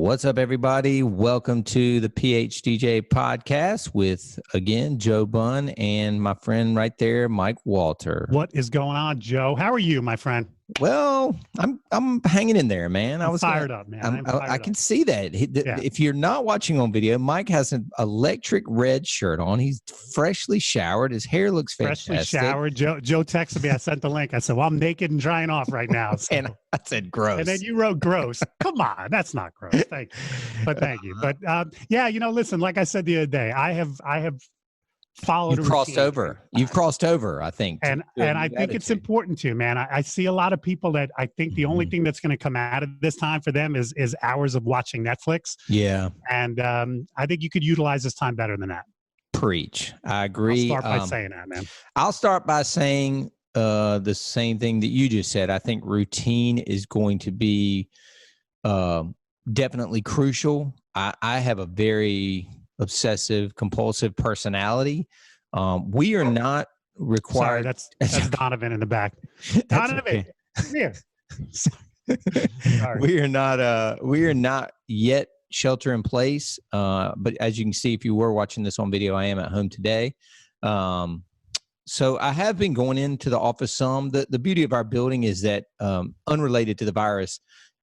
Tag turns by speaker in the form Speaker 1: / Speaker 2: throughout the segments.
Speaker 1: What's up, everybody? Welcome to the PhDJ podcast with, again, Joe Bunn and my friend right there, Mike Walter.
Speaker 2: What is going on, Joe? How are you, my friend?
Speaker 1: Well, I'm hanging in there, man.
Speaker 2: I was fired up, man.
Speaker 1: I can see that. If you're not watching on video, Mike has an electric red shirt on. He's freshly showered. His hair looks fantastic.
Speaker 2: Freshly showered. Joe texted me. I sent the link. I said, well, I'm naked and drying off right now. So.
Speaker 1: And I said, gross.
Speaker 2: And then you wrote gross. Come on. That's not gross. Thank you. But thank you. But yeah, listen, like I said the other day, I have followed.
Speaker 1: You've crossed over. You've crossed over, I think.
Speaker 2: And I think it's important too, man. I see a lot of people that I think the only thing that's going to come out of this time for them is hours of watching Netflix.
Speaker 1: Yeah.
Speaker 2: And I think you could utilize this time better than that.
Speaker 1: Preach. I agree.
Speaker 2: I'll start by saying that, man.
Speaker 1: I'll start by saying the same thing that you just said. I think routine is going to be definitely crucial. I have a very obsessive compulsive personality. We are not required.
Speaker 2: Sorry, that's Donovan in the back. Donovan, okay. Here.
Speaker 1: We are not yet shelter in place. But as you can see, if you were watching this on video, I am at home today. So I have been going into the office some. The beauty of our building is that unrelated to the virus,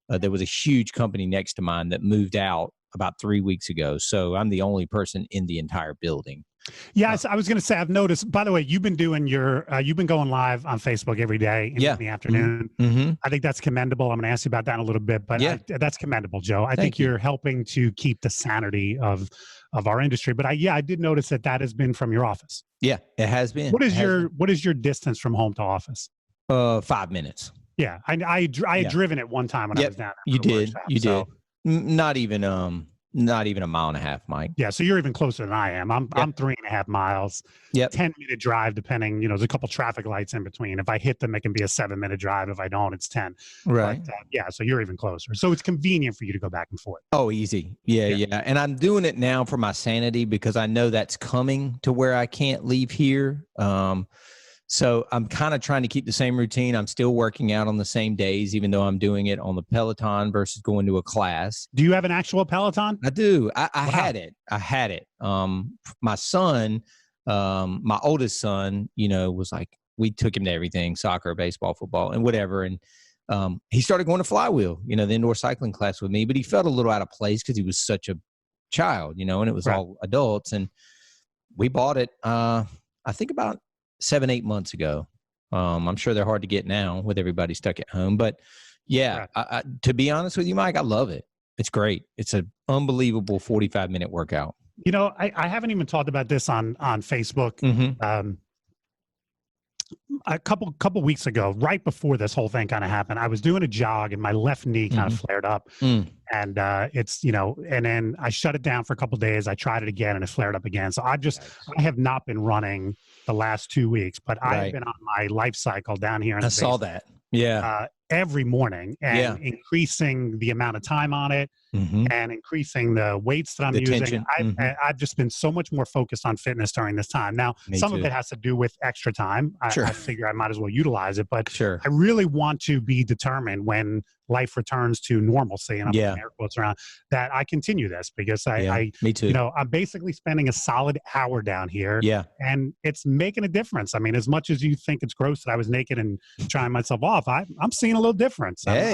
Speaker 1: there was a huge company next to mine that moved out about 3 weeks ago. So I'm the only person in the entire building.
Speaker 2: Yeah, I was going to say, I've noticed, by the way, you've been doing you've been going live on Facebook every day in the afternoon.
Speaker 1: Mm-hmm.
Speaker 2: I think that's commendable. I'm going to ask you about that in a little bit, but that's commendable, Joe. I think you're helping to keep the sanity of our industry. But I did notice that has been from your office.
Speaker 1: Yeah, it has been.
Speaker 2: What is your distance from home to office?
Speaker 1: 5 minutes.
Speaker 2: Yeah, I had driven it one time when I was down there.
Speaker 1: You did. Not even a mile and a half, Mike.
Speaker 2: Yeah, so you're even closer than I am. I'm 3.5 miles.
Speaker 1: Yep.
Speaker 2: 10-minute drive, depending. There's a couple traffic lights in between. If I hit them, it can be a 7-minute drive. If I don't, it's 10.
Speaker 1: Right.
Speaker 2: But, so you're even closer. So it's convenient for you to go back and forth.
Speaker 1: Oh, easy. Yeah. And I'm doing it now for my sanity because I know that's coming to where I can't leave here. So I'm kind of trying to keep the same routine. I'm still working out on the same days, even though I'm doing it on the Peloton versus going to a class.
Speaker 2: Do you have an actual Peloton?
Speaker 1: I do. I had it. My son, my oldest son, was like, we took him to everything, soccer, baseball, football, and whatever. And he started going to Flywheel, the indoor cycling class with me, but he felt a little out of place because he was such a child, and it was all adults. And we bought it, I think about 7-8 months ago. I'm sure they're hard to get now with everybody stuck at home, but to be honest with you, Mike, I love it. It's great. It's an unbelievable 45-minute workout.
Speaker 2: I haven't even talked about this on Facebook.
Speaker 1: Mm-hmm.
Speaker 2: A couple weeks ago, right before this whole thing kind of happened, I was doing a jog and my left knee kind of flared up. And and then I shut it down for a couple of days. I tried it again and it flared up again. So I have not been running the last 2 weeks, but I've been on my life cycle down here. I
Speaker 1: saw that. Yeah.
Speaker 2: Every morning and increasing the amount of time on it and increasing the weights that I'm using. I've just been so much more focused on fitness during this time. Now, of it has to do with extra time. I figure I might as well utilize it, but I really want to be determined when life returns to normalcy, and I'm putting air quotes around, that I continue this because
Speaker 1: me too.
Speaker 2: I'm basically spending a solid hour down here and it's making a difference. I mean, as much as you think it's gross that I was naked and trying myself off, I'm seeing a little difference.
Speaker 1: I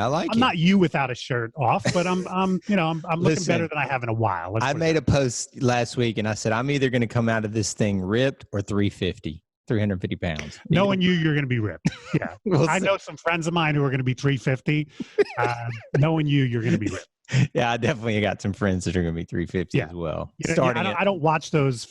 Speaker 1: like it.
Speaker 2: I'm not you without a shirt off, but I'm looking better than I have in a while.
Speaker 1: I made a post last week and I said, I'm either going to come out of this thing ripped or 350 pounds.
Speaker 2: Knowing you're going to be ripped. Yeah. I know some friends of mine who are going to be 350. Knowing you're going to be ripped.
Speaker 1: Yeah, I definitely got some friends that are going to be 350 as well.
Speaker 2: I don't watch those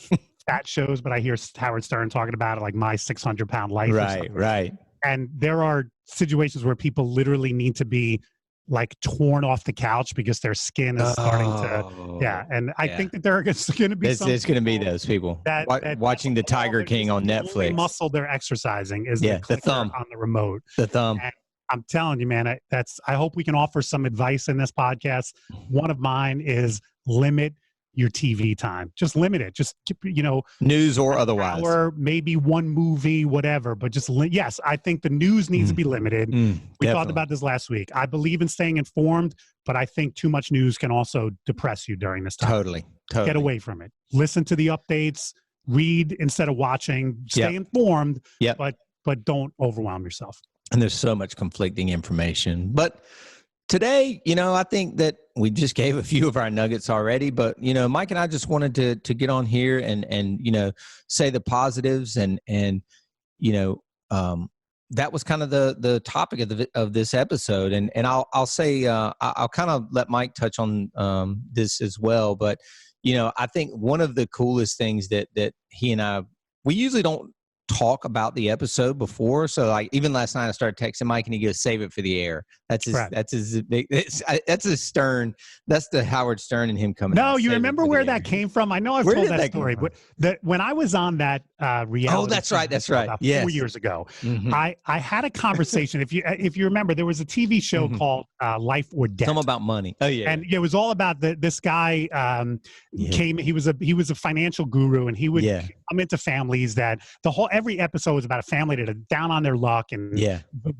Speaker 2: fat shows, but I hear Howard Stern talking about it, like My 600-Pound Life.
Speaker 1: Right.
Speaker 2: And there are situations where people literally need to be like torn off the couch because their skin is starting to, and I think that there are going to be
Speaker 1: there's going to be those people that watching the Tiger King on Netflix. The
Speaker 2: muscle they're exercising is the thumb on the remote.
Speaker 1: The thumb.
Speaker 2: And I'm telling you, man, I hope we can offer some advice in this podcast. One of mine is limit your TV time. Just limit it. Just,
Speaker 1: news or otherwise.
Speaker 2: Or maybe one movie, whatever. But just, yes, I think the news needs to be limited. We talked about this last week. I believe in staying informed, but I think too much news can also depress you during this time.
Speaker 1: Totally.
Speaker 2: Get away from it. Listen to the updates. Read instead of watching. Stay informed, but don't overwhelm yourself.
Speaker 1: And there's so much conflicting information. But today, I think that we just gave a few of our nuggets already, but, Mike and I just wanted to get on here and say the positives and that was kind of the topic of this episode. And I'll say, I'll kind of let Mike touch on this as well. But, I think one of the coolest things that he and we usually don't talk about the episode before. So like even last night I started texting Mike and he goes, save it for the air. That's his Stern. That's the Howard Stern and him coming.
Speaker 2: No, you remember where that came from? I know I've told that story, but when I was on that reality.
Speaker 1: Oh, that's right. About
Speaker 2: 4 years ago. I had a conversation. If you remember, there was a TV show called Life or Death.
Speaker 1: Something about money. Oh yeah.
Speaker 2: And it was all about this guy he was a financial guru, and he would come into families that every episode was about a family that are down on their luck and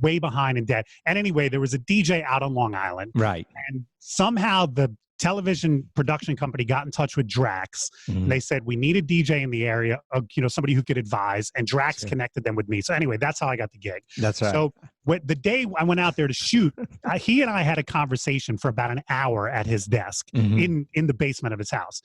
Speaker 2: way behind in debt. And anyway, there was a DJ out on Long Island.
Speaker 1: Right.
Speaker 2: And somehow the television production company got in touch with Drax. They said, we need a DJ in the area, somebody who could advise, and Drax connected them with me. So anyway, that's how I got the gig.
Speaker 1: That's right.
Speaker 2: So the day I went out there to shoot, he and I had a conversation for about an hour at his desk in the basement of his house.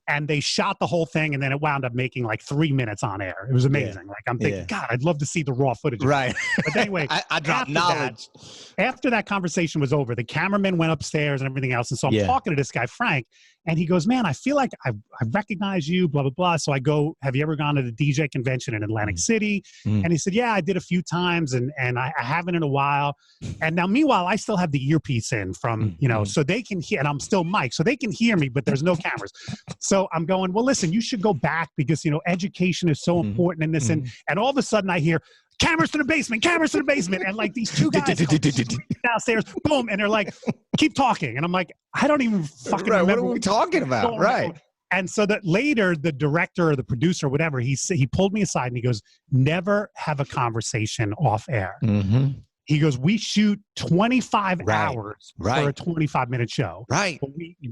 Speaker 2: And they shot the whole thing, and then it wound up making like 3 minutes on air. It was amazing. Like I'm thinking, God, I'd love to see the raw footage.
Speaker 1: Right.
Speaker 2: But anyway,
Speaker 1: I dropped knowledge.
Speaker 2: After that conversation was over, the cameraman went upstairs and everything else. And so I'm talking to this guy, Frank, and he goes, man, I feel like I recognize you, blah, blah, blah. So I go, have you ever gone to the DJ convention in Atlantic City? And he said, yeah, I did a few times, and I haven't in a while. And now, meanwhile, I still have the earpiece in from, so they can hear, and I'm still Mike, so they can hear me, but there's no cameras. So I'm going, well, listen, you should go back because, education is so important in this. And all of a sudden I hear, cameras to the basement. And like these two guys downstairs, boom. And they're like, keep talking. And I'm like, I don't even fucking remember.
Speaker 1: What are we talking about? Right.
Speaker 2: And so that later the director or the producer, or whatever, he pulled me aside and he goes, never have a conversation off air. He goes, we shoot 25 hours for a 25-minute show.
Speaker 1: Right.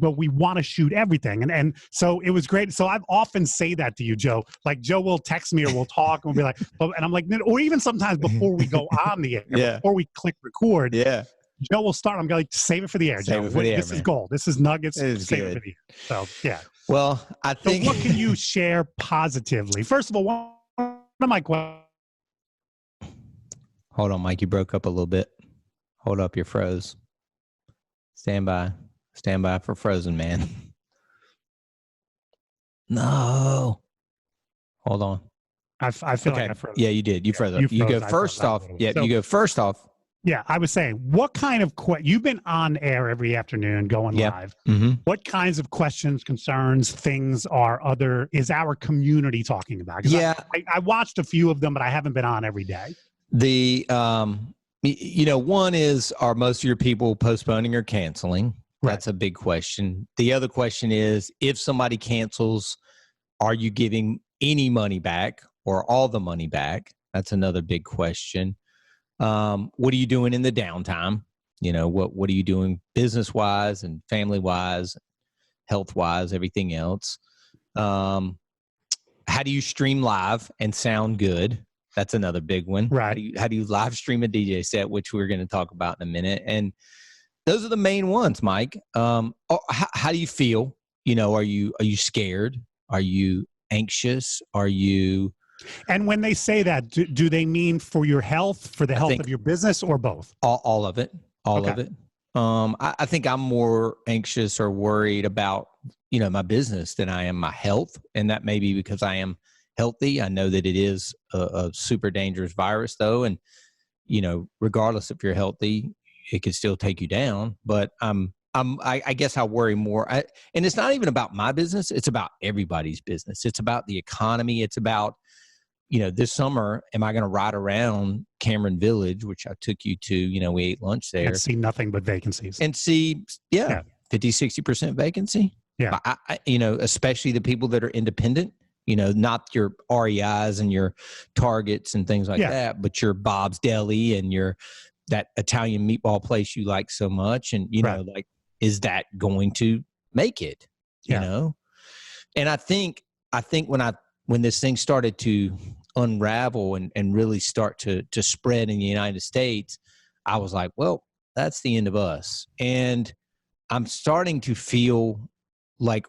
Speaker 2: But we want to shoot everything. And so it was great. So I've often say that to you, Joe. Like Joe will text me or we'll talk and we'll be like, and I'm like, or even sometimes before we go on the air, before we click record, Joe will start. I'm going to save it for the air, Joe. This is gold. This is nuggets. Save it for the air. So, yeah.
Speaker 1: Well, I think.
Speaker 2: So what can you share positively? First of all, one of my questions.
Speaker 1: Hold on, Mike. You broke up a little bit. Hold up. You're froze. Stand by. Stand by for frozen, man. No. Hold on.
Speaker 2: I feel like I froze.
Speaker 1: Yeah, you did. You froze up. You go first off. Yeah, you go first off.
Speaker 2: Yeah, I was saying, what kind of you've been on air every afternoon going live. What kinds of questions, concerns, things is our community talking about?
Speaker 1: Yeah.
Speaker 2: I watched a few of them, but I haven't been on every day.
Speaker 1: One is, are most of your people postponing or canceling? Right. That's a big question. The other question is, if somebody cancels, are you giving any money back or all the money back? That's another big question. What are you doing in the downtime? What are you doing business-wise and family-wise, health-wise, everything else? How do you stream live and sound good? That's another big one.
Speaker 2: Right.
Speaker 1: How do you live stream a DJ set, which we're going to talk about in a minute? And those are the main ones, Mike. How do you feel? Are you scared? Are you anxious? Are you?
Speaker 2: And when they say that, do they mean for your health, for the health of your business, or both?
Speaker 1: All of it. All of it. I think I'm more anxious or worried about, my business than I am my health. And that may be because I am healthy. I know that it is a super dangerous virus, though. And, regardless if you're healthy, it can still take you down. But I guess I worry more. And it's not even about my business. It's about everybody's business. It's about the economy. It's about, this summer, am I going to ride around Cameron Village, which I took you to, we ate lunch there.
Speaker 2: And see nothing but vacancies.
Speaker 1: And see, 50, 60% vacancy.
Speaker 2: Yeah.
Speaker 1: Especially the people that are independent, not your REIs and your Targets and things like that, but your Bob's Deli and that Italian meatball place you like so much. And, like, is that going to make it, And I think when this thing started to unravel and really start to spread in the United States, I was like, well, that's the end of us. And I'm starting to feel like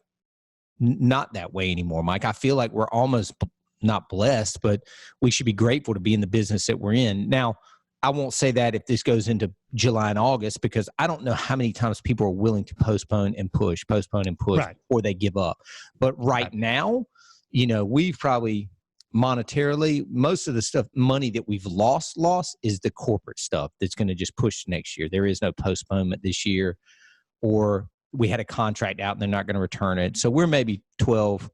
Speaker 1: not that way anymore, Mike. I feel like we're almost not blessed, but we should be grateful to be in the business that we're in. Now, I won't say that if this goes into July and August, because I don't know how many times people are willing to postpone and push before they give up. But right now, we've probably monetarily, most of the money that we've lost is the corporate stuff that's going to just push next year. There is no postponement this year, or we had a contract out and they're not going to return it. So we're maybe $12,000,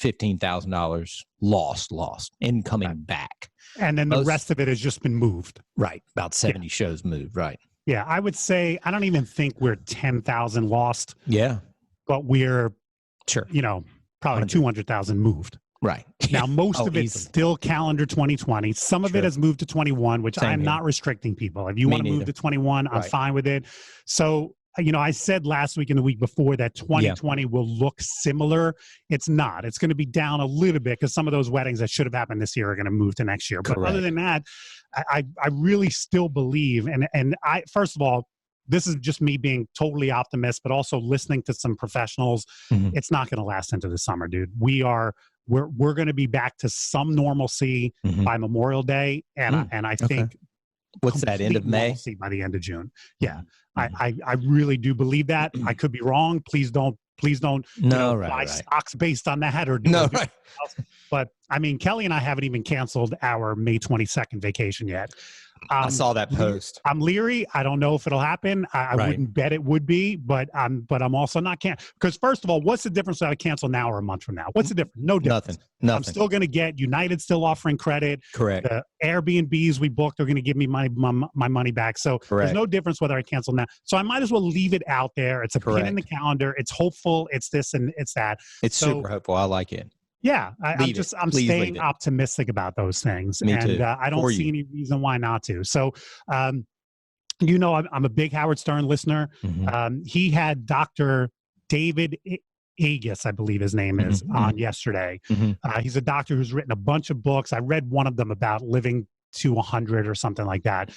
Speaker 1: $15,000 lost and coming back.
Speaker 2: And then the rest of it has just been moved.
Speaker 1: Right. About 70 shows moved. Right.
Speaker 2: Yeah. I would say, I don't even think we're 10,000 lost.
Speaker 1: Yeah.
Speaker 2: But we're, probably 200,000 moved.
Speaker 1: Right.
Speaker 2: Now, most of it's still calendar 2020. Some of it has moved to 21, which I'm not restricting people. If you want to move to 21, I'm fine with it. So, I said last week and the week before that 2020 will look similar. It's not. It's going to be down a little bit because some of those weddings that should have happened this year are going to move to next year. But other than that, I really still believe, and I, first of all, this is just me being totally optimist, but also listening to some professionals. It's not going to last into the summer, dude. We're going to be back to some normalcy by Memorial Day, and I think
Speaker 1: what's that, end of May?
Speaker 2: By the end of June. Yeah. I really do believe that. I could be wrong. Please don't buy stocks based on that or do anything else. But I mean, Kelly and I haven't even canceled our May 22nd vacation yet.
Speaker 1: I saw that post.
Speaker 2: I'm leery. I don't know if it'll happen. I wouldn't bet it would be, but I'm also not because first of all, what's the difference if I cancel now or a month from now? What's the difference? No difference.
Speaker 1: Nothing.
Speaker 2: I'm still going to get United still offering credit.
Speaker 1: Correct.
Speaker 2: The Airbnbs we booked are going to give me my money back. So there's no difference whether I cancel now. So I might as well leave it out there. It's a pin in the calendar. It's hopeful. It's this and it's that.
Speaker 1: It's super hopeful. I like it.
Speaker 2: Yeah, I'm staying optimistic about those things.
Speaker 1: Me too.
Speaker 2: I don't see any reason why not to. So, I'm a big Howard Stern listener. He had Dr. David Agus, I believe his name is, on yesterday. He's a doctor who's written a bunch of books. I read one of them about living to 100 or something like that.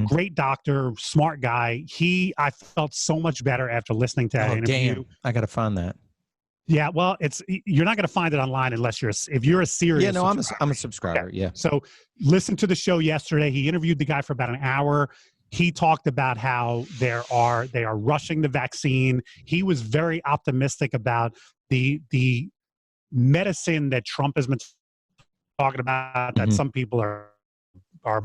Speaker 2: Great doctor, smart guy. I felt so much better after listening to that interview.
Speaker 1: Damn. I got to find that.
Speaker 2: Yeah, well, you're not going to find it online unless if you're a serious.
Speaker 1: Yeah, no, I'm a subscriber. Yeah.
Speaker 2: So listen to the show yesterday. He interviewed the guy for about an hour. He talked about how they are rushing the vaccine. He was very optimistic about the medicine that Trump has been talking about. That some people are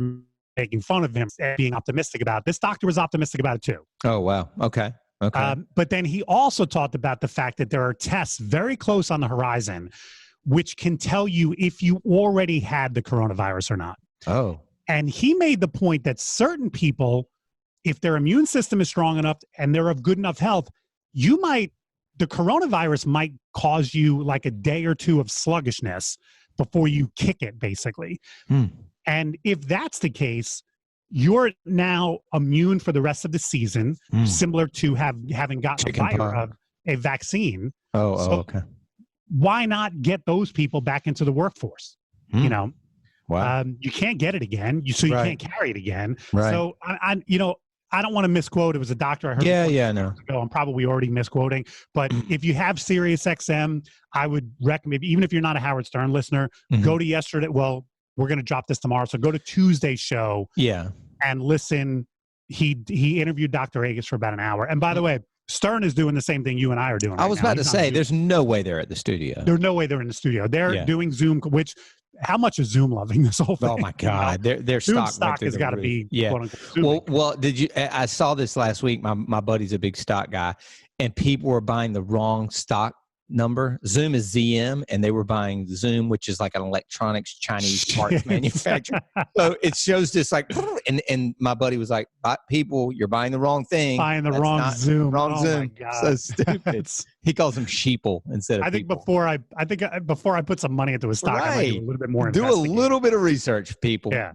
Speaker 2: making fun of him and being optimistic about. This doctor was optimistic about it too.
Speaker 1: Oh wow. Okay.
Speaker 2: But then he also talked about the fact that there are tests very close on the horizon, which can tell you if you already had the coronavirus or not.
Speaker 1: Oh.
Speaker 2: And he made the point that certain people, if their immune system is strong enough and they're of good enough health, the coronavirus might cause you like a day or two of sluggishness before you kick it, basically. And if that's the case, you're now immune for the rest of the season, similar to having gotten a vaccine.
Speaker 1: Okay.
Speaker 2: Why not get those people back into the workforce?
Speaker 1: Wow.
Speaker 2: You can't get it again, you can't carry it again.
Speaker 1: Right.
Speaker 2: So I don't want to misquote. It was a doctor I heard.
Speaker 1: No.
Speaker 2: Ago. I'm probably already misquoting. But if you have Sirius XM, I would recommend, even if you're not a Howard Stern listener, go to yesterday. Well, we're going to drop this tomorrow. So go to Tuesday's show and listen. He interviewed Dr. Agus for about an hour. And by the way, Stern is doing the same thing you and I are doing.
Speaker 1: I was about to say, there's no way they're at the studio.
Speaker 2: There's no way they're in the studio. They're doing Zoom, how much is Zoom loving this whole thing?
Speaker 1: Oh my God. Their
Speaker 2: stock has got to be.
Speaker 1: Well, did you, I saw this last week. My buddy's a big stock guy and people were buying the wrong stock number. Zoom is ZM, and they were buying Zoom, which is like an electronics Chinese parts manufacturer. So it shows this like, and my buddy was like, people, you're buying the wrong thing.
Speaker 2: Buying the wrong Zoom.
Speaker 1: Wrong Zoom.
Speaker 2: My God.
Speaker 1: So stupid. He calls them sheeple instead of
Speaker 2: I think
Speaker 1: people.
Speaker 2: before I put some money into a stock, I might do a little bit more.
Speaker 1: Do a little bit of research, people.
Speaker 2: Yeah.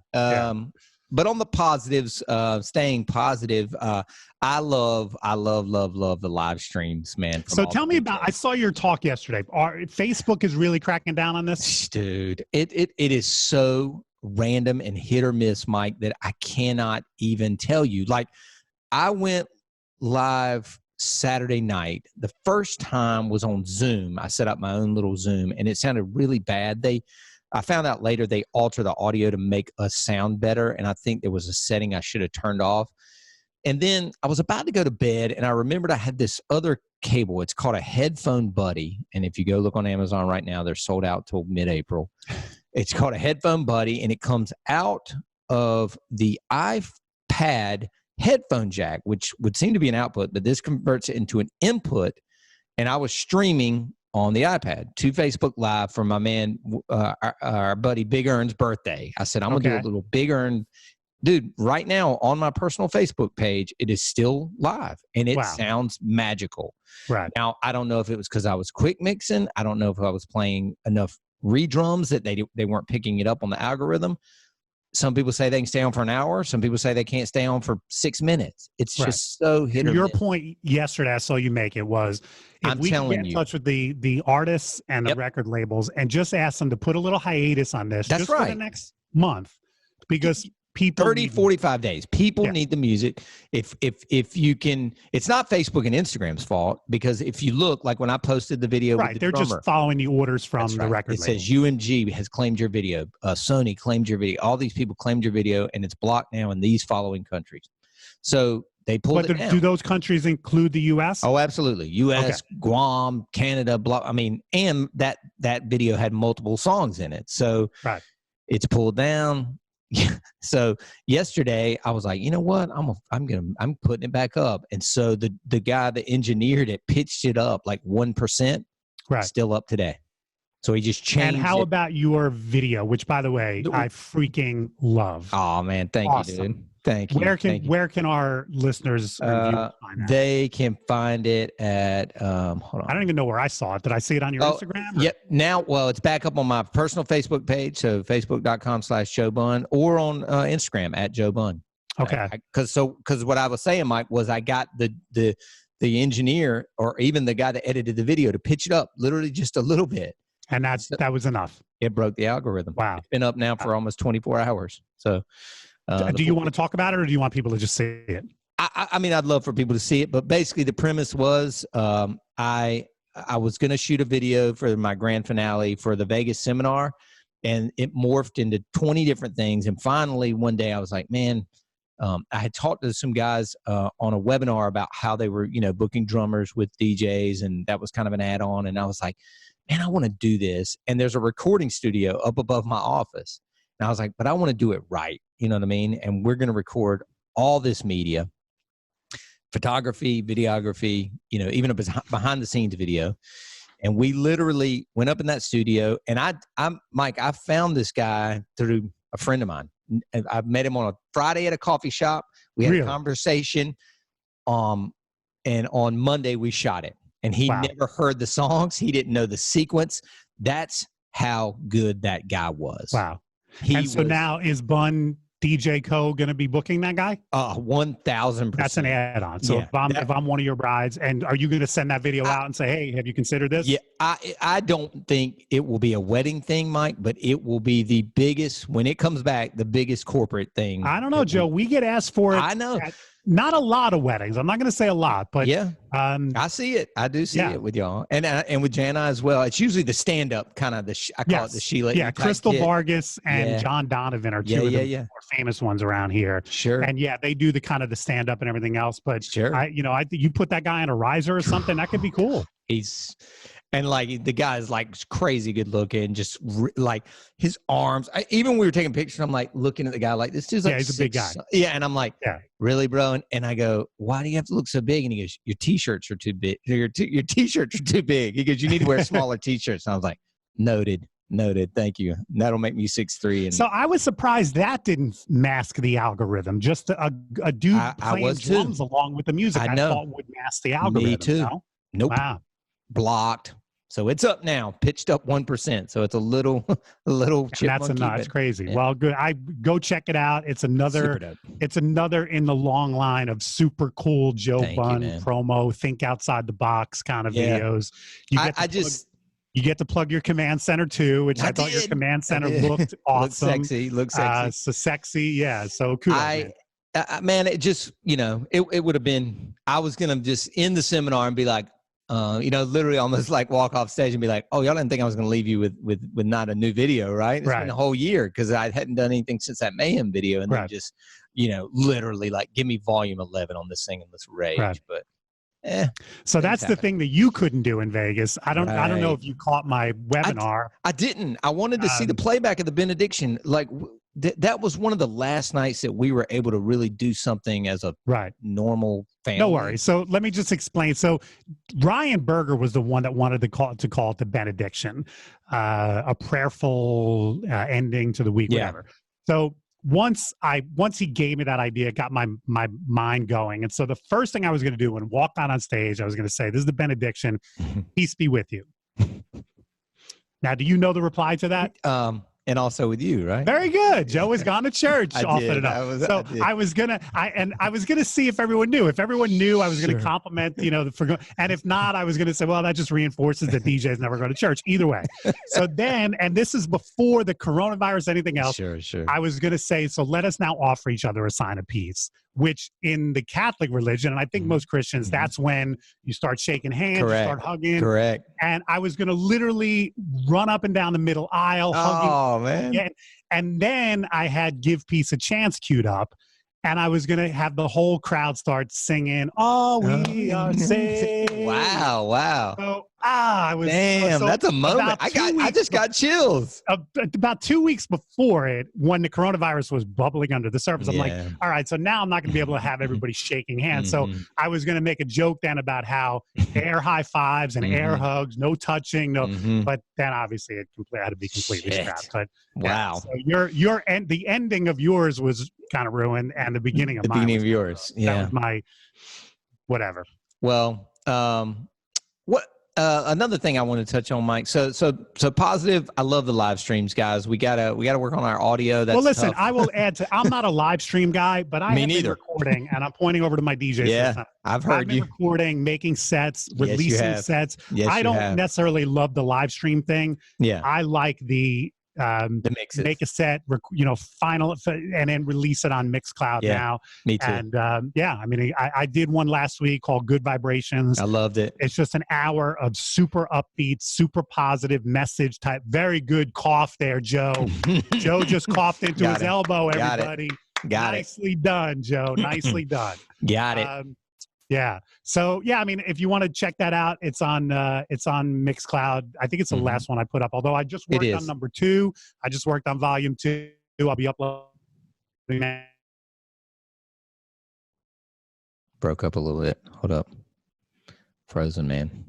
Speaker 1: But on the positives, staying positive, I love the live streams, man.
Speaker 2: So tell me about, I saw your talk yesterday. Facebook is really cracking down on this?
Speaker 1: Dude, it is so random and hit or miss, Mike, that I cannot even tell you. Like, I went live Saturday night. The first time was on Zoom. I set up my own little Zoom, and it sounded really bad. I found out later they alter the audio to make us sound better, and I think there was a setting I should have turned off. And then I was about to go to bed, and I remembered I had this other cable. It's called a Headphone Buddy, and if you go look on Amazon right now, they're sold out till mid-April. It's called a Headphone Buddy, and it comes out of the iPad headphone jack, which would seem to be an output, but this converts it into an input, and I was streaming on the iPad to Facebook Live for my man, our buddy Big Earn's birthday. I said, I'm going to do a little Big Earn. Dude, right now on my personal Facebook page, it is still live, and it sounds magical.
Speaker 2: Right.
Speaker 1: Now, I don't know if it was because I was quick mixing. I don't know if I was playing enough redrums that they weren't picking it up on the algorithm. Some people say they can stay on for an hour. Some people say they can't stay on for 6 minutes. It's just so hit or miss.
Speaker 2: Your point yesterday, I saw you make it, was if we can get in touch with the artists and the record labels and just ask them to put a little hiatus on this for the next month, because people
Speaker 1: 30, 45 days. People need the music. If you can, it's not Facebook and Instagram's fault, because if you look, like when I posted the video, with the
Speaker 2: they're
Speaker 1: drummer,
Speaker 2: just following the orders from the record label.
Speaker 1: It says UMG has claimed your video, Sony claimed your video, all these people claimed your video, and it's blocked now in these following countries. So they pulled it down.
Speaker 2: Do those countries include the U.S.?
Speaker 1: Oh, absolutely. U.S., Guam, Canada, and that video had multiple songs in it. So it's pulled down. So yesterday I was like, you know what? I'm putting it back up. And so the guy that engineered it pitched it up like 1%. Still up today. So he just changed.
Speaker 2: And how about your video, which, by the way, I freaking love?
Speaker 1: Oh man, thank you, dude. Thank you.
Speaker 2: Where can our listeners find that?
Speaker 1: They can find it at hold on.
Speaker 2: I don't even know where I saw it. Did I see it on your Instagram?
Speaker 1: Yep. Now, it's back up on my personal Facebook page, so facebook.com/Joe Bunn, or on Instagram at Joe Bunn.
Speaker 2: Okay.
Speaker 1: Because what I was saying, Mike, was I got the engineer, or even the guy that edited the video, to pitch it up literally just a little bit.
Speaker 2: And that was enough.
Speaker 1: It broke the algorithm.
Speaker 2: Wow.
Speaker 1: It's been up now for almost 24 hours. So
Speaker 2: do you want to talk about it, or do you want people to just see it?
Speaker 1: I mean, I'd love for people to see it, but basically the premise was I was going to shoot a video for my grand finale for the Vegas seminar, and it morphed into 20 different things. And finally, one day I was like, man, I had talked to some guys on a webinar about how they were, booking drummers with DJs, and that was kind of an add-on. And I was like, man, I want to do this. And there's a recording studio up above my office. And I was like, but I want to do it right. You know what I mean? And we're going to record all this media, photography, videography, even a behind the scenes video. And we literally went up in that studio, and I'm Mike, I found this guy through a friend of mine. I met him on a Friday at a coffee shop. We had a conversation. And on Monday we shot it. And he never heard the songs. He didn't know the sequence. That's how good that guy was.
Speaker 2: Wow. Now is Bunn DJ Co. going to be booking that guy?
Speaker 1: 1,000%.
Speaker 2: That's an add-on. So if I'm one of your brides, and are you going to send that video out and say, hey, have you considered this?
Speaker 1: Yeah, I don't think it will be a wedding thing, Mike, but it will be the biggest, when it comes back, the biggest corporate thing.
Speaker 2: I don't know, Joe. We get asked for it.
Speaker 1: I know.
Speaker 2: Not a lot of weddings. I'm not going to say a lot, but
Speaker 1: I see it. I do see it with y'all, and with Jana as well. It's usually the stand-up kind of I call it the Sheila.
Speaker 2: Yeah, Crystal Vargas and John Donovan are two of the more famous ones around here.
Speaker 1: Sure.
Speaker 2: And they do the kind of the stand-up and everything else. But I think you put that guy in a riser or something, that could be cool.
Speaker 1: And like the guy's like crazy good looking, just like his arms. Even when we were taking pictures, I'm like looking at the guy like this dude's like
Speaker 2: he's a big guy.
Speaker 1: Yeah, and I'm like, really, bro? And I go, why do you have to look so big? And he goes, your t-shirts are too big. Your t-shirts are too big. He goes, you need to wear smaller t-shirts. And I was like, noted. Thank you. That'll make me 6'3". And
Speaker 2: so I was surprised that didn't mask the algorithm. Just a dude playing drums along with the music. I thought would mask the algorithm.
Speaker 1: Me too.
Speaker 2: No?
Speaker 1: Nope.
Speaker 2: Wow.
Speaker 1: Blocked. So it's up now, pitched up 1%. So it's a little
Speaker 2: That's crazy. Yeah. Well, good. I go check it out. It's another in the long line of super cool Joe Bunn promo, think outside the box kind of videos. You get to plug your command center too, which I thought your command center looked awesome.
Speaker 1: Looked sexy.
Speaker 2: So sexy. Yeah. So kudos,
Speaker 1: man, it just, it would have been, I was going to just end the seminar and be like, literally almost like walk off stage and be like, oh, y'all didn't think I was going to leave you with not a new video, right? It's been a whole year because I hadn't done anything since that Mayhem video. And then just, literally like, give me volume 11 on this thing and let's rage.
Speaker 2: Right.
Speaker 1: But
Speaker 2: so that's the thing that you couldn't do in Vegas. I don't know if you caught my webinar.
Speaker 1: I didn't. I wanted to see the playback of the Benediction. Like that was one of the last nights that we were able to really do something as a normal family.
Speaker 2: No worries. So let me just explain. So Ryan Berger was the one that wanted to call it the Benediction, a prayerful ending to the week, whatever. So once he gave me that idea, it got my mind going. And so the first thing I was going to do when walk out on stage, I was going to say, this is the Benediction, peace be with you. Now, do you know the reply to that?
Speaker 1: And also with you, right?
Speaker 2: Very good. Joe has gone to church often enough. I was gonna see if everyone knew. If everyone knew, I was gonna compliment, and if not, I was gonna say, well, that just reinforces that DJ's never go to church. Either way. So then, and this is before the coronavirus, anything else.
Speaker 1: Sure.
Speaker 2: I was gonna say, so let us now offer each other a sign of peace, which in the Catholic religion, and I think most Christians, that's when you start shaking hands, you start hugging.
Speaker 1: Correct.
Speaker 2: And I was gonna literally run up and down the middle aisle, hugging.
Speaker 1: Oh, man.
Speaker 2: And then I had Give Peace a Chance queued up, and I was going to have the whole crowd start singing, "Oh, we are saved."
Speaker 1: Wow.
Speaker 2: So, I was
Speaker 1: that's a moment. I just got chills.
Speaker 2: About 2 weeks before it, when the coronavirus was bubbling under the surface, I'm like, all right, so now I'm not going to be able to have everybody shaking hands. So I was going to make a joke then about how air high fives and air hugs, no touching, but then obviously it had to be completely scrapped. But
Speaker 1: wow.
Speaker 2: So the ending of yours was kind of ruined, and the beginning of mine was
Speaker 1: yours.
Speaker 2: That was my whatever.
Speaker 1: Well, another thing I want to touch on, Mike. So positive. I love the live streams, guys. We gotta work on our audio. That's
Speaker 2: listen.
Speaker 1: tough.
Speaker 2: I will add to. I'm not a live stream guy, but I have been recording, and I'm pointing over to my DJ.
Speaker 1: Yeah, I've heard you
Speaker 2: recording, making sets, releasing sets.
Speaker 1: Yes,
Speaker 2: I don't necessarily love the live stream thing.
Speaker 1: Yeah,
Speaker 2: I like the make a set, final, and then release it on Mixcloud now.
Speaker 1: Me too.
Speaker 2: And I mean, I did one last week called Good Vibrations.
Speaker 1: I loved it.
Speaker 2: It's just an hour of super upbeat, super positive message type. Very good cough there, Joe. Joe just coughed into his elbow, everybody. Nicely done, Joe. Nicely done.
Speaker 1: Got it.
Speaker 2: Yeah. So I mean, if you want to check that out, it's on Mixcloud. I think it's the last one I put up. Although I just worked on number 2. I just worked on volume 2. I'll be uploading that.
Speaker 1: Broke up a little bit. Hold up. Frozen, man.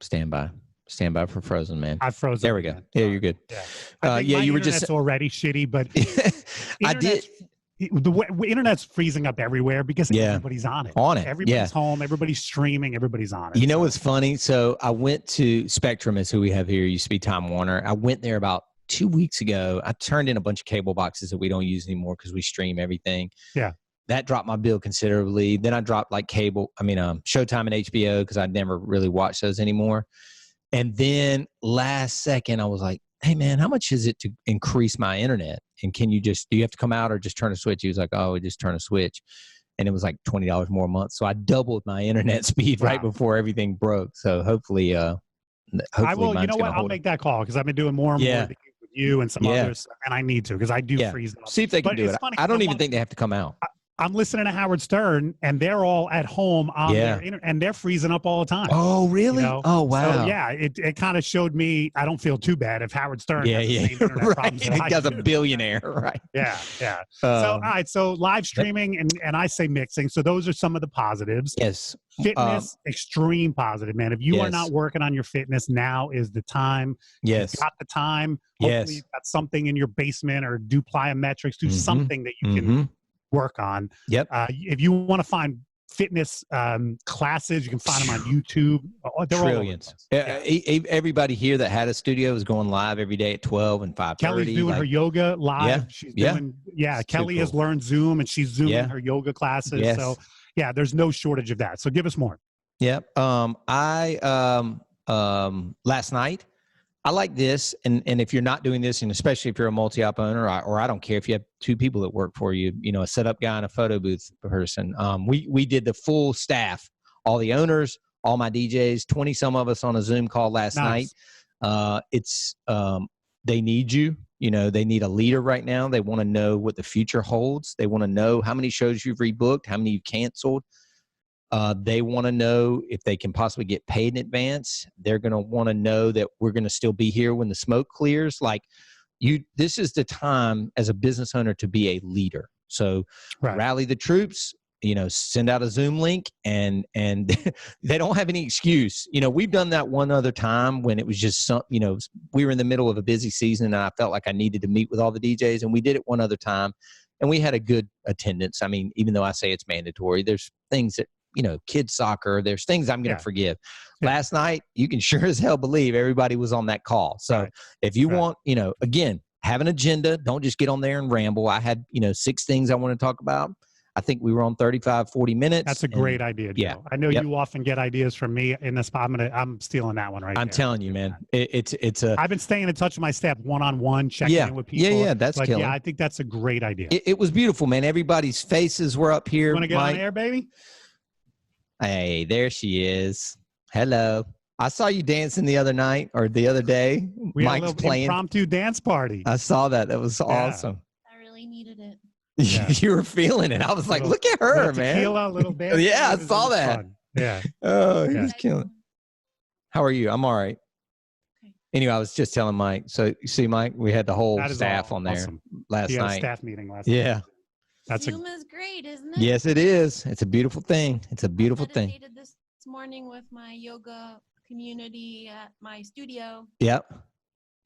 Speaker 1: Stand by for Frozen, man.
Speaker 2: I froze.
Speaker 1: There we go. Yeah, you're good.
Speaker 2: Yeah,
Speaker 1: you were just
Speaker 2: already shitty, but
Speaker 1: I did.
Speaker 2: The internet's freezing up everywhere because everybody's on it. Everybody's home. Everybody's streaming. Everybody's on it.
Speaker 1: You know what's funny? So I went to Spectrum, is who we have here. Used to be Time Warner. I went there about 2 weeks ago. I turned in a bunch of cable boxes that we don't use anymore because we stream everything.
Speaker 2: Yeah.
Speaker 1: That dropped my bill considerably. Then I dropped Showtime and HBO because I'd never really watched those anymore. And then last second, I was like, hey man, how much is it to increase my internet? And do you have to come out or just turn a switch? He was like, oh, we just turn a switch. And it was like $20 more a month. So I doubled my internet speed right before everything broke. So hopefully I will,
Speaker 2: you know what? I'll make that call because I've been doing more and more with you and some others, and I need to because I do freeze up.
Speaker 1: See if they can do it. I don't even think they have to come out.
Speaker 2: I'm listening to Howard Stern, and they're all at home on their internet, and they're freezing up all the time.
Speaker 1: Oh, really?
Speaker 2: You know?
Speaker 1: Oh, wow.
Speaker 2: So, yeah, it kind of showed me I don't feel too bad if Howard Stern has the same internet problems that I
Speaker 1: He's a
Speaker 2: do.
Speaker 1: billionaire, right?
Speaker 2: Yeah. So, all right. So live streaming and I say mixing. So those are some of the positives.
Speaker 1: Yes.
Speaker 2: Fitness, extreme positive, man. If you are not working on your fitness, now is the time.
Speaker 1: Yes.
Speaker 2: You've got the time. Hopefully you've got something in your basement or do plyometrics, do something that you can work on.
Speaker 1: Yep.
Speaker 2: If you want to find fitness classes, you can find them on YouTube. They're
Speaker 1: trillions. Everybody here that had a studio is going live every day at 12 and 5:30.
Speaker 2: Kelly's doing her yoga live. She's doing, Kelly has learned Zoom, and she's Zooming her yoga classes.
Speaker 1: Yes.
Speaker 2: So yeah, there's no shortage of that. So give us more.
Speaker 1: Yep. Last night, I like this, and if you're not doing this, and especially if you're a multi-op owner, or I don't care if you have two people that work for you, you know, a setup guy and a photo booth person. We did the full staff, all the owners, all my DJs, 20 some of us on a Zoom call last night. They need you. You know, they need a leader right now. They want to know what the future holds. They want to know how many shows you've rebooked, how many you've canceled. They want to know if they can possibly get paid in advance. They're going to want to know that we're going to still be here when the smoke clears. Like this is the time as a business owner to be a leader. So rally the troops, you know, send out a Zoom link, and they don't have any excuse. You know, we've done that one other time when it was just we were in the middle of a busy season and I felt like I needed to meet with all the DJs, and we did it one other time and we had a good attendance. I mean, even though I say it's mandatory, there's things that, you know, kids soccer, there's things I'm going to forgive. Last night, you can sure as hell believe everybody was on that call. So if you want, you know, again, have an agenda. Don't just get on there and ramble. I had, 6 things I want to talk about. I think we were on 35, 40 minutes.
Speaker 2: That's a great idea, Joe.
Speaker 1: Yeah.
Speaker 2: I know you often get ideas from me in this spot. I'm stealing that one right now.
Speaker 1: I'm telling you, man.
Speaker 2: I've been staying in touch with my staff one-on-one, checking in with people.
Speaker 1: Yeah, that's killing.
Speaker 2: Yeah, I think that's a great idea.
Speaker 1: It was beautiful, man. Everybody's faces were up here.
Speaker 2: You want to get on air, baby?
Speaker 1: Hey, there she is. Hello. I saw you dancing the other night or the other day.
Speaker 2: We
Speaker 1: Mike's
Speaker 2: had a little
Speaker 1: playing
Speaker 2: impromptu dance party.
Speaker 1: I saw that. That was awesome.
Speaker 3: I really needed it.
Speaker 1: Yeah. You were feeling it. I was like, look at her, man.
Speaker 2: Tequila, little dance.
Speaker 1: Yeah, I saw that.
Speaker 2: Fun. Yeah.
Speaker 1: Oh, he was killing. How are you? I'm all right.
Speaker 3: Okay.
Speaker 1: Anyway, I was just telling Mike. So you see, Mike, we had the whole staff on there last night.
Speaker 2: A staff meeting last night.
Speaker 3: Zoom is great, isn't it?
Speaker 1: Yes, it is. It's a beautiful thing. It's a beautiful thing.
Speaker 3: I meditated this morning with my yoga community at my studio.
Speaker 1: Yep.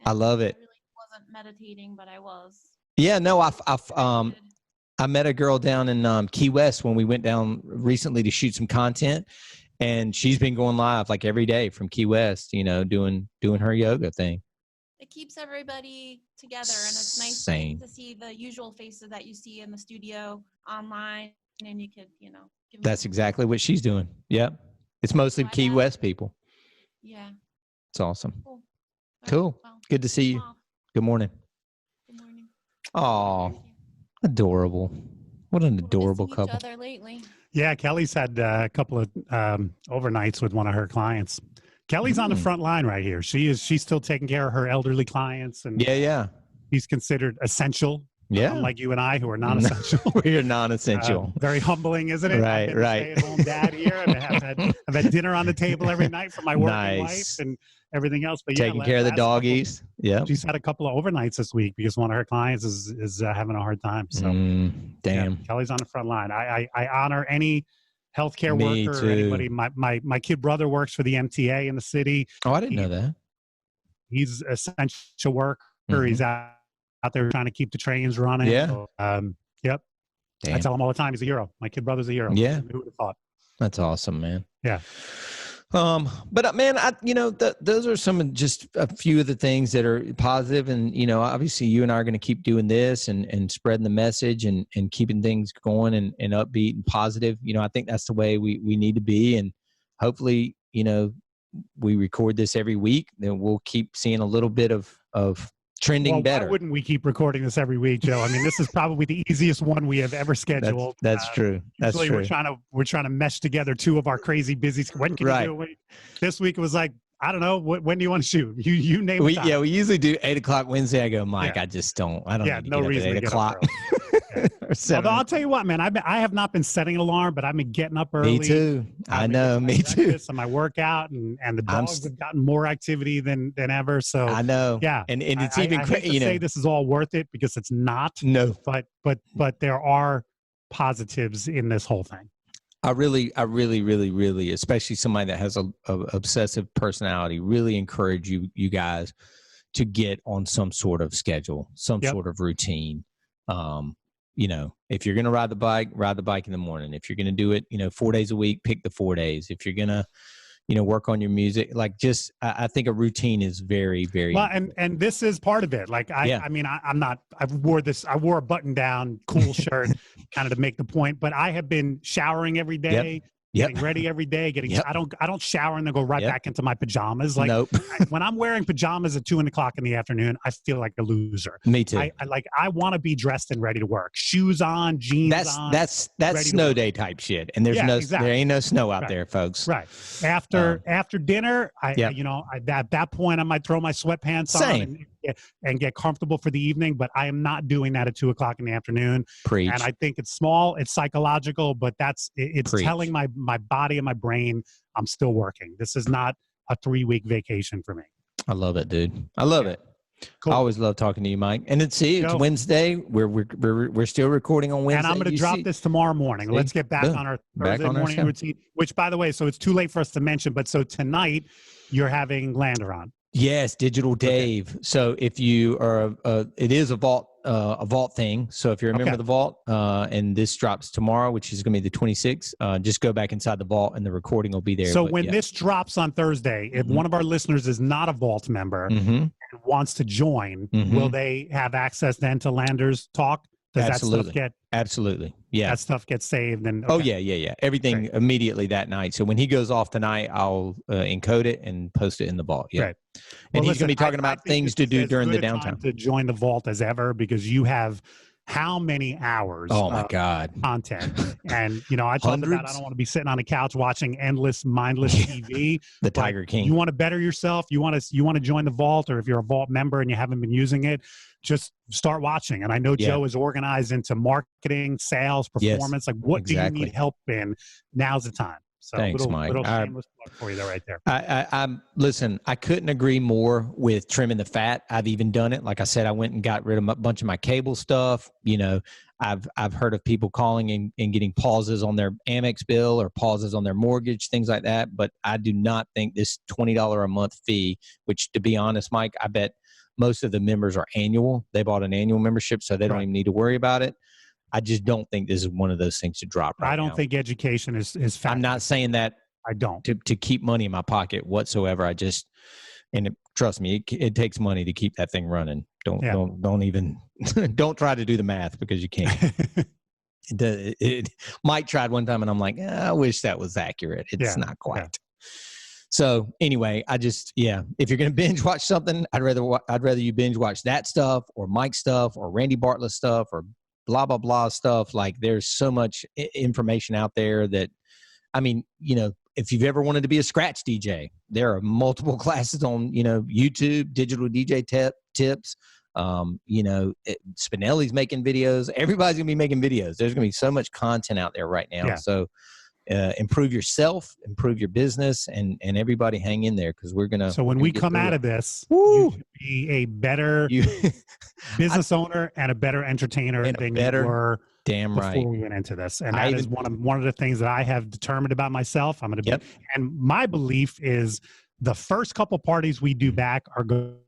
Speaker 1: I love it.
Speaker 3: I really wasn't meditating, but I was.
Speaker 1: Yeah, no, I met a girl down in Key West when we went down recently to shoot some content, and she's been going live like every day from Key West, doing her yoga thing.
Speaker 3: It keeps everybody together, and it's nice to see the usual faces that you see in the studio online, and you could, give
Speaker 1: That's exactly what she's doing. Yep. It's mostly Key West people.
Speaker 3: Yeah.
Speaker 1: It's awesome.
Speaker 3: Cool.
Speaker 1: Well, good to see you. Good morning.
Speaker 3: Good morning.
Speaker 1: Oh, adorable. What an adorable couple.
Speaker 3: Each other lately.
Speaker 2: Yeah, Kelly's had a couple of overnights with one of her clients. Kelly's on the front line right here. She's still taking care of her elderly clients, and he's considered essential.
Speaker 1: Yeah,
Speaker 2: unlike you and I, who are non-essential.
Speaker 1: We are non-essential.
Speaker 2: Very humbling, isn't it?
Speaker 1: Right.
Speaker 2: Stay-at-home dad here. I've had dinner on the table every night for my working wife and everything else. But
Speaker 1: taking care of the doggies. Yeah,
Speaker 2: she's had a couple of overnights this week because one of her clients is having a hard time. So,
Speaker 1: damn,
Speaker 2: Kelly's on the front line. I honor any healthcare worker or anybody. My kid brother works for the MTA in the city.
Speaker 1: Oh, I didn't know that.
Speaker 2: He's essential worker. He's out there trying to keep the trains running.
Speaker 1: Yeah.
Speaker 2: So, yep. Damn. I tell him all the time, he's a hero. My kid brother's a hero.
Speaker 1: Yeah.
Speaker 2: Who would have thought?
Speaker 1: That's awesome, man.
Speaker 2: Yeah.
Speaker 1: But man, those are just a few of the things that are positive, and obviously you and I are going to keep doing this and spreading the message and keeping things going and upbeat and positive. I think that's the way we need to be, and hopefully, we record this every week, then we'll keep seeing a little bit of trending better.
Speaker 2: Why wouldn't we keep recording this every week, Joe? I mean, this is probably the easiest one we have ever scheduled.
Speaker 1: That's true. That's true.
Speaker 2: We're trying to mesh together 2 of our crazy busy. When can you do a week? This week it was like, I don't know. When do you want to shoot? You name it.
Speaker 1: Yeah, we usually do 8:00 Wednesday. I go, Mike, I don't. I don't.
Speaker 2: Yeah,
Speaker 1: need to
Speaker 2: no
Speaker 1: get
Speaker 2: reason
Speaker 1: up at 8 o'clock.
Speaker 2: Although I'll tell you what, man, I have not been setting an alarm, but I've been getting up early.
Speaker 1: Me too. I know. Me too.
Speaker 2: And my workout, and the dogs have gotten more activity than ever. So
Speaker 1: I know.
Speaker 2: Yeah,
Speaker 1: and it's even
Speaker 2: I hate to say this is all worth it because it's not.
Speaker 1: No,
Speaker 2: but there are positives in this whole thing.
Speaker 1: I really, especially somebody that has a obsessive personality, really encourage you guys to get on some sort of schedule, some sort of routine. If you're going to ride the bike in the morning. If you're going to do it, 4 days a week, pick the 4 days. If you're going to, work on your music, I think a routine is very, very
Speaker 2: well, and this is part of it. Like I wore a button down cool shirt kind of to make the point, but I have been showering every day. Getting ready every day. I don't shower and then go right back into my pajamas. Like when I'm wearing pajamas at 2 o'clock in the afternoon, I feel like a loser.
Speaker 1: Me too.
Speaker 2: I want to be dressed and ready to work. Shoes on, jeans on. That's
Speaker 1: snow day type shit. And there ain't no snow out there, folks.
Speaker 2: Right. After dinner, at that point I might throw my sweatpants on and get comfortable for the evening, but I am not doing that at 2 o'clock in the afternoon.
Speaker 1: Preach.
Speaker 2: And I think it's small, it's psychological, but it's Preach. Telling my body and my brain I'm still working. This is not a 3-week vacation for me.
Speaker 1: I love it, dude. I love it. Cool. I always love talking to you, Mike. And it's Wednesday. We're still recording on Wednesday.
Speaker 2: And I'm going to drop this tomorrow morning. See? Let's get back on our Thursday morning routine, which, by the way, so it's too late for us to mention, but so tonight you're having Lander on.
Speaker 1: Yes, Digital Dave. Okay. So if you are, it is a vault thing. So if you're a member of the vault, and this drops tomorrow, which is going to be the 26th, just go back inside the vault and the recording will be there.
Speaker 2: So when this drops on Thursday, if one of our listeners is not a vault member and wants to join, will they have access then to Lander's talk? Does
Speaker 1: Absolutely.
Speaker 2: That stuff get
Speaker 1: Absolutely. Yeah.
Speaker 2: That stuff gets saved and
Speaker 1: yeah. Everything immediately that night. So when he goes off tonight, I'll encode it and post it in the vault. Yeah. Right. And he's going to be talking about things to do during the downtime.
Speaker 2: To join the vault as ever, because you have how many hours
Speaker 1: my God
Speaker 2: content. And I talked about I don't want to be sitting on the couch watching endless mindless TV.
Speaker 1: The Tiger King.
Speaker 2: You want to better yourself, you want to join the vault, or if you're a vault member and you haven't been using it, just start watching. And I know Joe is organized into marketing, sales, performance. Like what do you need help in? Now's the time. So
Speaker 1: thanks, Mike.
Speaker 2: Little shameless plug for you there, right there.
Speaker 1: Listen, I couldn't agree more with trimming the fat. I've even done it. Like I said, I went and got rid of a bunch of my cable stuff. I've heard of people calling and getting pauses on their Amex bill or pauses on their mortgage, things like that. But I do not think this $20 a month fee, which to be honest, Mike, I bet most of the members are annual. They bought an annual membership, so they don't even need to worry about it. I just don't think this is one of those things to drop right now.
Speaker 2: I don't think education is fat.
Speaker 1: I'm not saying that
Speaker 2: I don't
Speaker 1: to keep money in my pocket whatsoever. Trust me, it takes money to keep that thing running. Don't even don't try to do the math because you can't. Mike tried one time and I'm like, I wish that was accurate. It's not quite. Yeah. So anyway, if you're going to binge watch something, I'd rather you binge watch that stuff or Mike's stuff or Randy Bartlett's stuff or blah, blah, blah stuff. Like there's so much information out there that, if you've ever wanted to be a scratch DJ, there are multiple classes on, YouTube, digital DJ tips. Spinelli's making videos. Everybody's going to be making videos. There's going to be so much content out there right now. Yeah. So improve yourself, improve your business, and everybody hang in there because we're going to.
Speaker 2: So when we come out of this, you should be a better business owner and a better entertainer than you were before we went into this. And that is one of the things that I have determined about myself. I'm going to be, and my belief is the first couple parties we do back are good.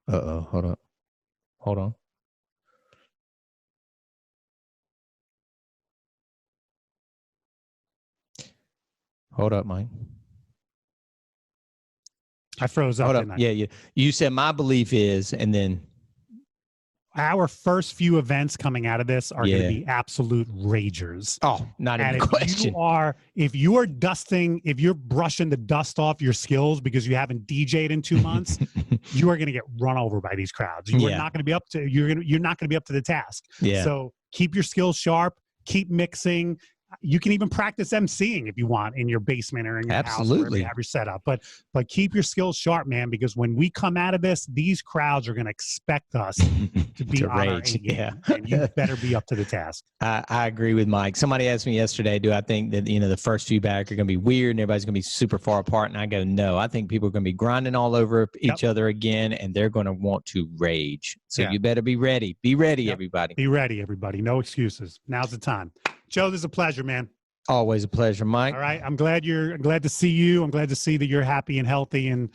Speaker 1: Hold on. Hold up, Mike.
Speaker 2: I froze up. Hold up.
Speaker 1: Yeah. You said my belief is, and then
Speaker 2: our first few events coming out of this are going to be absolute ragers.
Speaker 1: Oh, not even a question.
Speaker 2: If you're brushing the dust off your skills because you haven't DJ'd in 2 months, you are going to get run over by these crowds. You're not going to be up to the task. Yeah. So keep your skills sharp, keep mixing. You can even practice emceeing if you want in your basement or in your house, wherever you have your setup. But keep your skills sharp, man, because when we come out of this, these crowds are going to expect us to be
Speaker 1: to
Speaker 2: on
Speaker 1: rage.
Speaker 2: Our A-game, and you better be up to the task.
Speaker 1: I agree with Mike. Somebody asked me yesterday, do I think that, the first few back are going to be weird and everybody's going to be super far apart? And I go, no, I think people are going to be grinding all over each other again, and they're going to want to rage. So you better be ready. Be ready, everybody.
Speaker 2: Be ready, everybody. No excuses. Now's the time. Joe, this is a pleasure, man.
Speaker 1: Always a pleasure, Mike.
Speaker 2: All right. I'm glad to see you. I'm glad to see that you're happy and healthy and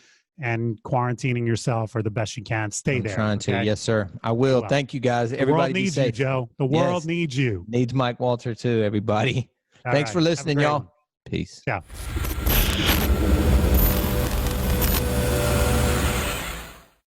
Speaker 2: quarantining yourself for the best you can. Stay there.
Speaker 1: I'm trying to. Yes, sir. I will. Well, thank you, guys. Everybody
Speaker 2: needs you, Joe. The world needs you.
Speaker 1: Needs Mike Walter, too, everybody. Thanks for listening, y'all. Peace.
Speaker 2: Ciao.